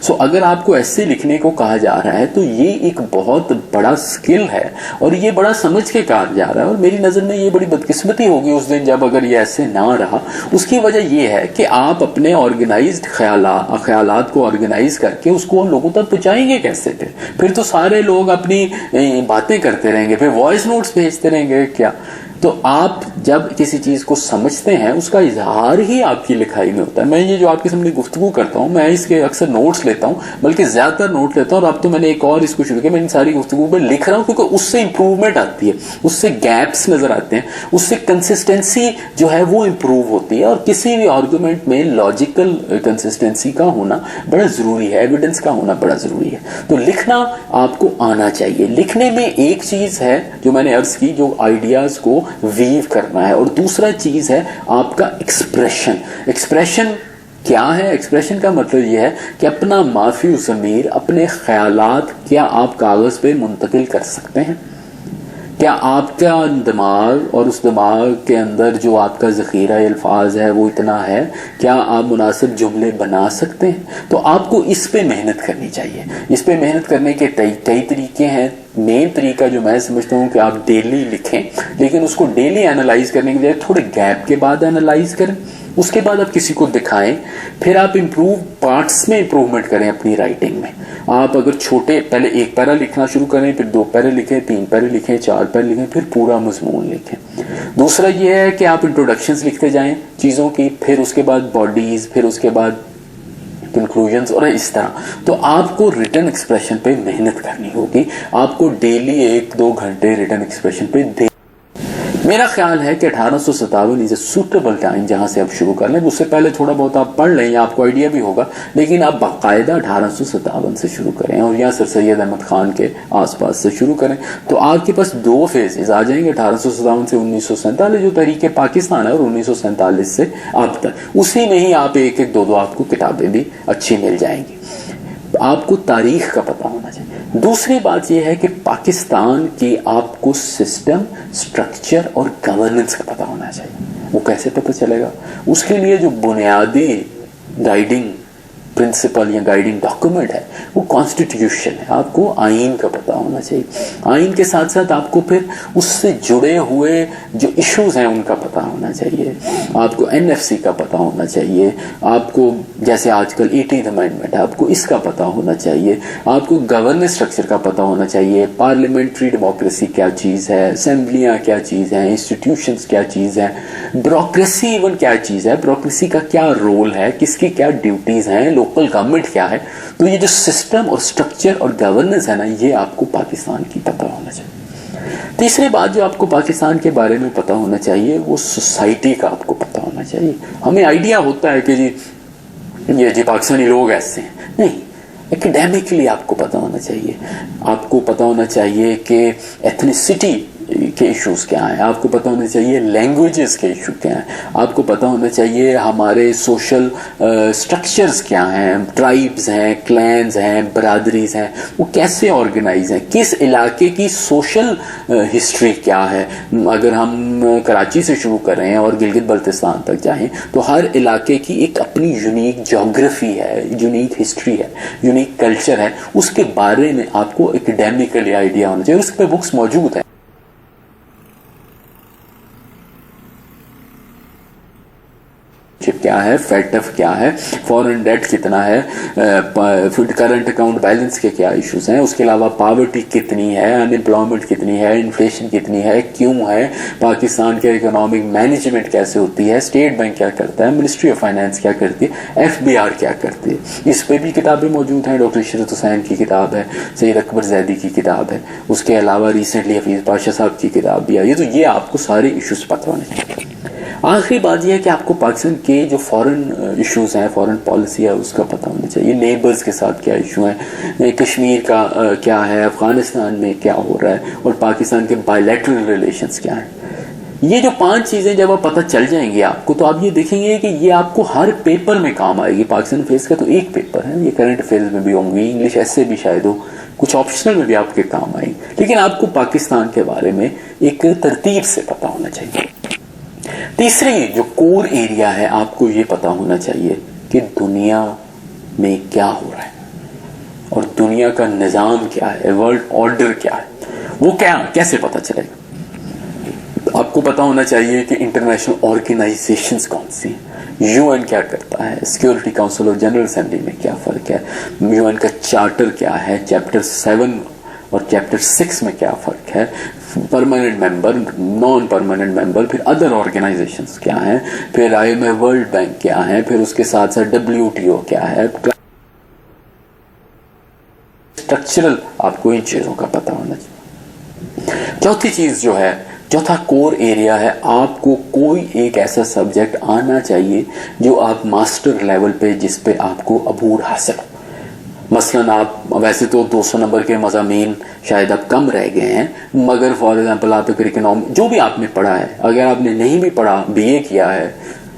سو اگر آپ کو ایسے لکھنے کو کہا جا رہا ہے تو یہ ایک بہت بڑا سکل ہے اور یہ بڑا سمجھ کے کہا جا رہا ہے، اور میری نظر میں یہ بڑی بدقسمتی ہوگی اس دن جب اگر یہ ایسے نہ رہا۔ اس کی وجہ یہ ہے کہ آپ اپنے آرگنائزڈ خیالات کو آرگنائز کر کے اس کو ان لوگوں تک پہنچائیں گے کیسے؟ پھر تو سارے لوگ اپنی باتیں کرتے رہیں گے، پھر وائس نوٹس بھیجتے رہیں گے کیا؟ تو آپ جب کسی چیز کو سمجھتے ہیں اس کا اظہار ہی آپ کی لکھائی میں ہوتا ہے۔ میں یہ جو آپ کے سامنے گفتگو کرتا ہوں، میں اس کے اکثر نوٹس لیتا ہوں، بلکہ زیادہ تر نوٹ لیتا ہوں، اور اب تو میں نے ایک اور اس کو شروع کیا، میں ان ساری گفتگو پہ لکھ رہا ہوں کیونکہ اس سے امپروومنٹ آتی ہے، اس سے گیپس نظر آتے ہیں، اس سے کنسسٹنسی جو ہے وہ امپروو ہوتی ہے، اور کسی بھی آرگومنٹ میں لاجیکل کنسسٹنسی کا ہونا بڑا ضروری ہے، ایویڈنس کا ہونا بڑا ضروری ہے۔ تو لکھنا آپ کو آنا چاہیے۔ لکھنے میں ایک چیز ہے جو میں نے عرض کی، جو آئیڈیاز کو ویو کرنا ہے، اور دوسرا چیز ہے آپ کا ایکسپریشن کیا ہے؟ ایکسپریشن کا مطلب یہ ہے کہ اپنا مافی ضمیر، اپنے خیالات کیا آپ کاغذ پہ منتقل کر سکتے ہیں؟ کیا آپ کا دماغ اور اس دماغ کے اندر جو آپ کا ذخیرہ الفاظ ہے وہ اتنا ہے؟ کیا آپ مناسب جملے بنا سکتے ہیں؟ تو آپ کو اس پہ محنت کرنی چاہیے۔ اس پہ محنت کرنے کے کئی طریقے ہیں۔ مین طریقہ جو میں سمجھتا ہوں کہ آپ ڈیلی لکھیں، لیکن اس کو ڈیلی اینالائز کرنے کے بجائے تھوڑے گیپ کے بعد اینالائز کریں، اس کے بعد آپ کسی کو دکھائیں، پھر آپ پارٹس میں امپروومنٹ کریں اپنی رائٹنگ میں۔ آپ اگر چھوٹے پہلے ایک پیرا لکھنا شروع کریں، پھر 2 پیرے لکھیں، 3 پیرے لکھیں، 4 پیرے لکھیں، پھر پورا مضمون لکھیں۔ دوسرا یہ ہے کہ آپ انٹروڈکشنز لکھتے جائیں چیزوں کی، پھر اس کے بعد باڈیز، پھر اس کے بعد کنکلوژنز، اور اس طرح۔ تو آپ کو ریٹن ایکسپریشن پہ محنت کرنی ہوگی، آپ کو ڈیلی 1-2 گھنٹے ریٹن ایکسپریشن پہ میرا خیال ہے کہ 1857 از اے سوٹیبل ٹائم جہاں سے آپ شروع کر لیں۔ اس سے پہلے تھوڑا بہت آپ پڑھ لیں یا آپ کو آئیڈیا بھی ہوگا، لیکن آپ باقاعدہ 1857 سے شروع کریں، اور یا سر سید احمد خان کے آس پاس سے شروع کریں، تو آپ کے پاس 2 فیزز آ جائیں گے، 1857 سے 1947 جو تحریک پاکستان ہے، اور 1947 سے اب تک، اسی میں ہی آپ ایک 2 آپ کو کتابیں بھی اچھی مل جائیں گی۔ آپ کو تاریخ کا پتہ ہونا چاہیے۔ دوسری بات یہ ہے کہ پاکستان کی آپ کو سسٹم، سٹرکچر اور گورننس کا پتہ ہونا چاہیے۔ وہ کیسے پتہ چلے گا؟ اس کے لیے جو بنیادی گائیڈنگ پرنسپل یا گائیڈنگ ڈاکومنٹ ہے وہ کانسٹیٹیوشن ہے۔ آپ کو آئین کا پتہ ہونا چاہیے، آئین کے ساتھ ساتھ آپ کو پھر اس سے جڑے ہوئے جو ایشوز ہیں ان کا پتہ ہونا چاہیے، آپ کو NFC کا پتہ ہونا چاہیے، آپ کو جیسے آج کل 18th امینڈمنٹ ہے، آپ کو اس کا پتہ ہونا چاہیے، آپ کو گورننس اسٹرکچر کا پتہ ہونا چاہیے، پارلیمنٹری ڈیموکریسی کیا چیز ہے، اسمبلیاں کیا چیز ہیں، انسٹیٹیوشنز کیا چیز ہیں، بیوروکریسی ایون کیا چیز ہے، بیوروکریسی کا کیا رول ہے، کس کی کیا ڈیوٹیز ہیں، لوکل گورنمنٹ کیا ہے۔ تو یہ جو سسٹم اور سٹرکچر اور گورننس ہے نا، یہ آپ کو پاکستان کی پتہ ہونا چاہیے۔ تیسری بات جو آپ کو پاکستان کے بارے میں پتہ ہونا چاہیے وہ سوسائٹی کا آپ کو پتہ ہونا چاہیے۔ ہمیں آئیڈیا ہوتا ہے کہ جی پاکستانی لوگ ایسے ہیں، نہیں، ایکڈیمکلی آپ کو پتہ ہونا چاہیے۔ آپ کو پتہ ہونا چاہیے کہ ایتھنیسٹی کے ایشوز کیا ہیں، آپ کو پتہ ہونا چاہیے لینگویجز کے ایشو کیا ہیں، آپ کو پتہ ہونا چاہیے ہمارے سوشل سٹرکچرز کیا ہیں، ٹرائبز ہیں، کلینز ہیں، برادریز ہیں، وہ کیسے آرگنائز ہیں، کس علاقے کی سوشل ہسٹری کیا ہے۔ اگر ہم کراچی سے شروع کریں اور گلگت بلتستان تک جائیں تو ہر علاقے کی ایک اپنی یونیک جیوگرافی ہے، یونیک ہسٹری ہے، یونیک کلچر ہے، اس کے بارے میں آپ کو ایکڈیمکلی آئیڈیا ہونا چاہیے۔ اس پہ بکس موجود ہیں، کیا ہے، فیٹ ایف کیا ہے، فورن ڈیٹ کتنا ہے، کرنٹ اکاؤنٹ بیلنس کے کیا ایشوز ہیں، اس کے علاوہ پاورٹی کتنی ہے، ان امپلائمنٹ کتنی ہے، انفلیشن کتنی ہے، کیوں ہے، پاکستان کے اکنامک مینجمنٹ کیسے ہوتی ہے، اسٹیٹ بینک کیا کرتا ہے، منسٹری آف فائنانس کیا کرتی ہے، FBR کیا کرتی ہے۔ اس پہ بھی کتابیں موجود ہیں، ڈاکٹر عشرت حسین کی کتاب ہے، سید اکبر زیدی کی کتاب ہے، اس کے علاوہ ریسنٹلی حفیظ پاشا صاحب کی کتاب بھی آئی ہے۔ تو یہ آپ کو سارے ایشوز پتہ ہونے چاہیے۔ آخری بات یہ ہے کہ آپ کو پاکستان کے جو فورن ایشوز ہیں، فورن پالیسی ہے، اس کا پتہ ہونا چاہیے، نیبرز کے ساتھ کیا ایشو ہیں، کشمیر کا کیا ہے، افغانستان میں کیا ہو رہا ہے، اور پاکستان کے بائیلیٹرل ریلیشنز کیا ہیں۔ یہ جو 5 چیزیں جب آپ پتہ چل جائیں گے آپ کو، تو آپ یہ دیکھیں گے کہ یہ آپ کو ہر پیپر میں کام آئے گی۔ پاکستان فیس کا تو ایک پیپر ہے، یہ کرنٹ افیئرز میں بھی ہوں گی، انگلش ایسے بھی شاید ہو، کچھ آپشنل میں بھی آپ کے کام آئیں گے، لیکن آپ کو پاکستان کے بارے میں ایک ترتیب سے پتہ ہونا چاہیے۔ تیسری جو کور ایریا ہے، آپ کو یہ پتہ ہونا چاہیے کہ دنیا میں کیا ہو رہا ہے۔ دنیا کا نظام کیا ہے, ورلڈ آرڈر کیا ہے, وہ کیسے پتہ چلے گا؟ آپ کو پتا ہونا چاہیے کہ انٹرنیشنل آرگنائزیشنز کون سی ہیں, یو این کیا کرتا ہے, سیکورٹی کاؤنسل اور جنرل اسمبلی میں کیا فرق ہے, یو این کا چارٹر کیا ہے, چیپٹر 7 اور چیپٹر 6 میں کیا فرق ہے, permanent member, non permanent member, پھر ادر آرگنائزیشنز کیا ہیں, پھر I M F, World Bank کیا ہے, پھر اس کے ساتھ ساتھ WTO کیا ہے, اسٹرکچرل آپ کو ان چیزوں کا پتا ہونا چاہیے. چوتھی چیز جو ہے, چوتھا کور ایریا ہے, آپ کو کوئی ایک ایسا سبجیکٹ آنا چاہیے جو آپ ماسٹر لیول پہ, جس پہ آپ کو عبور حاصل ہو. مثلاً آپ ویسے تو 200 نمبر کے مضامین شاید اب کم رہ گئے ہیں, مگر فار ایگزامپل آپ ایک اکنومی جو بھی آپ نے پڑھا ہے, اگر آپ نے نہیں بھی پڑھا, BA کیا ہے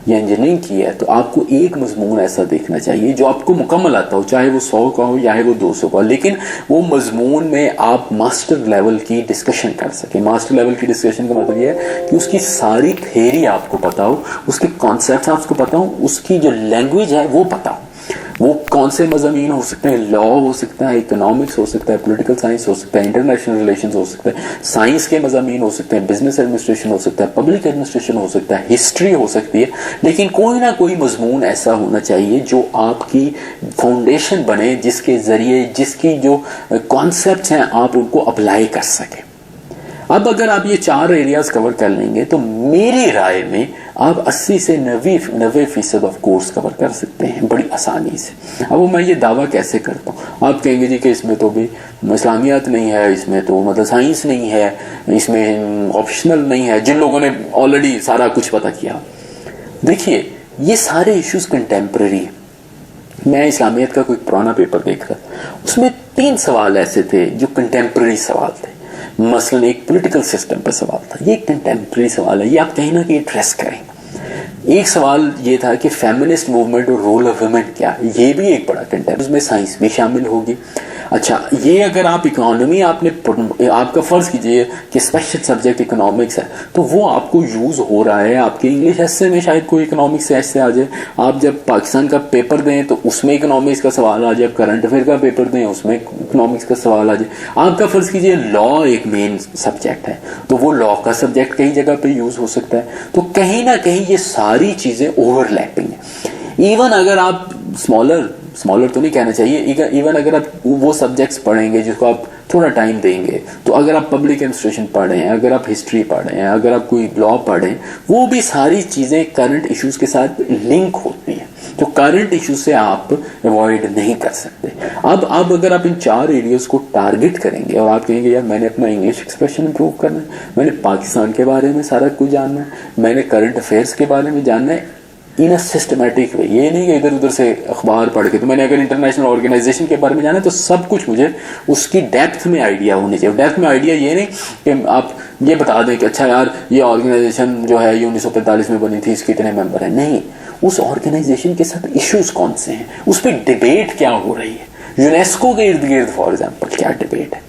یا انجینئرنگ کی ہے, تو آپ کو ایک مضمون ایسا دیکھنا چاہیے جو آپ کو مکمل آتا ہو, چاہے وہ 100 کا ہو یا وہ 200 کا ہو, لیکن وہ مضمون میں آپ ماسٹر لیول کی ڈسکشن کر سکیں. ماسٹر لیول کی ڈسکشن کا مطلب یہ ہے کہ اس کی ساری تھیری آپ کو پتا ہو, اس کے کانسیپٹس آپ کو پتا ہو, اس کی جو لینگویج ہے وہ پتا ہو. وہ کون سے مضامین ہو سکتے ہیں, لا ہو سکتا ہے, اکنامکس ہو سکتا ہے, پولیٹیکل سائنس ہو سکتا ہے, انٹرنیشنل ریلیشنز ہو سکتا ہے, سائنس کے مضامین ہو سکتے ہیں, بزنس ایڈمنسٹریشن ہو سکتا ہے, پبلک ایڈمنسٹریشن ہو سکتا ہے, ہسٹری ہو سکتی ہے, لیکن کوئی نہ کوئی مضمون ایسا ہونا چاہیے جو آپ کی فاؤنڈیشن بنے, جس کے ذریعے جس کی جو کانسیپٹس ہیں آپ ان کو اپلائی کر سکیں. اب اگر آپ یہ 4 ایریاز کور کر لیں گے تو میری رائے میں آپ 80 سے 90% آف کورس کور کر سکتے ہیں بڑی آسانی سے. اب میں یہ دعویٰ کیسے کرتا ہوں؟ آپ کہیں گے جی کہ اس میں تو بھی اسلامیات نہیں ہے, اس میں تو مطلب سائنس نہیں ہے, اس میں آپشنل نہیں ہے, جن لوگوں نے آلریڈی سارا کچھ پتہ کیا. دیکھیے یہ سارے ایشوز کنٹمپرری ہیں. میں اسلامیات کا کوئی پرانا پیپر دیکھ رہا, اس میں 3 سوال ایسے تھے جو کنٹمپرری سوال تھے. مثلاً ایک پولیٹیکل سسٹم پہ سوال تھا, یہ ایک کنٹمپرری سوال ہے, یہ آپ کہیں نہ کہیں ایڈریس کریں. ایک سوال یہ تھا کہ فیمنسٹ موومنٹ اور رول آف ویمن کیا, یہ بھی ایک بڑا کنٹمپرری, اس میں سائنس بھی شامل ہوگی. اچھا, یہ اگر آپ اکانومی آپ کا فرض کیجئے کہ اسپیشل سبجیکٹ اکنامکس ہے, تو وہ آپ کو یوز ہو رہا ہے. آپ کے انگلش ایسے میں شاید کوئی اکنامکس سے ایسے آ جائے, آپ جب پاکستان کا پیپر دیں تو اس میں اکنامکس کا سوال آ جائے, کرنٹ افیئر کا پیپر دیں اس میں اکنامکس کا سوال آ جائے. آپ کا فرض کیجئے لا ایک مین سبجیکٹ ہے, تو وہ لا کا سبجیکٹ کئی جگہ پہ یوز ہو سکتا ہے. تو کہیں نہ کہیں یہ ساری چیزیں اوور لیپنگ ہیں. ایون اگر آپ اسمالر تو نہیں کہنا چاہیے, ایون اگر آپ وہ سبجیکٹس پڑھیں گے جس کو آپ تھوڑا ٹائم دیں گے, تو اگر آپ پبلک ایڈمنسٹریشن پڑھیں, اگر آپ ہسٹری پڑھیں, اگر آپ کوئی لا پڑھیں, وہ بھی ساری چیزیں کرنٹ ایشوز کے ساتھ لنک ہوتی ہیں. تو کرنٹ ایشوز سے آپ اوائڈ نہیں کر سکتے. اب اگر آپ ان 4 ایریاز کو ٹارگٹ کریں گے اور آپ کہیں گے یار میں نے اپنا انگلش ایکسپریشن امپروو کرنا ہے, میں نے پاکستان کے بارے میں سارا کچھ جاننا ہے, میں نے کرنٹ افیئرس کے بارے میں جاننا ہے ان اے سسٹمیٹک وے, یہ نہیں کہ ادھر ادھر سے اخبار پڑھ کے, تو میں نے اگر انٹرنیشنل آرگنائزیشن کے بارے میں جانا ہے تو سب کچھ مجھے اس کی ڈیپتھ میں آئیڈیا ہونی چاہیے. ڈیپتھ میں آئیڈیا یہ نہیں کہ آپ یہ بتا دیں کہ اچھا یار یہ آرگنائزیشن جو ہے یہ 1945 میں بنی تھی, اس کے اتنے ممبر ہیں. نہیں, اس آرگنائزیشن کے ساتھ ایشوز کون سے ہیں, اس پہ ڈیبیٹ کیا ہو رہی ہے. یونیسکو کے ارد گرد فار ایگزامپل کیا ڈیبیٹ ہے,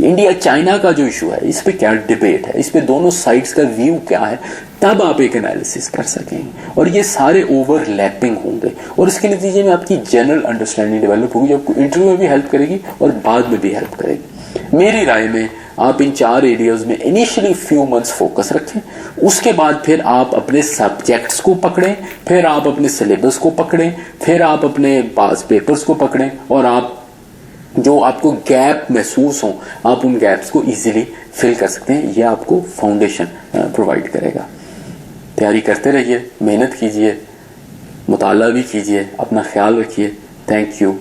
انڈیا چائنا کا جو ایشو ہے اس پہ کیا ڈیبیٹ ہے, اس پہ دونوں سائڈز کا ویو کیا ہے, تب آپ ایک انالیسس کر سکیں گے. اور یہ سارے اوور لیپنگ ہوں گے اور اس کے نتیجے میں آپ کی جنرل انڈرسٹینڈنگ ڈیولپ ہوگی, جو آپ کو انٹرویو میں بھی ہیلپ کرے گی اور بعد میں بھی ہیلپ کرے گی. میری رائے میں آپ ان 4 ایریاز میں انیشلی فیو منتھس فوکس رکھیں, اس کے بعد پھر آپ اپنے سبجیکٹس کو پکڑیں, پھر آپ اپنے سلیبس کو پکڑیں, پھر آپ اپنے پاس پیپرز کو پکڑیں, اور آپ جو آپ کو گیپ محسوس ہوں آپ ان گیپس کو ایزیلی فل کر سکتے ہیں. یہ آپ کو فاؤنڈیشن پرووائڈ کرے گا. تیاری کرتے رہیے, محنت کیجیے, مطالعہ بھی کیجیے, اپنا خیال رکھیے. Thank you.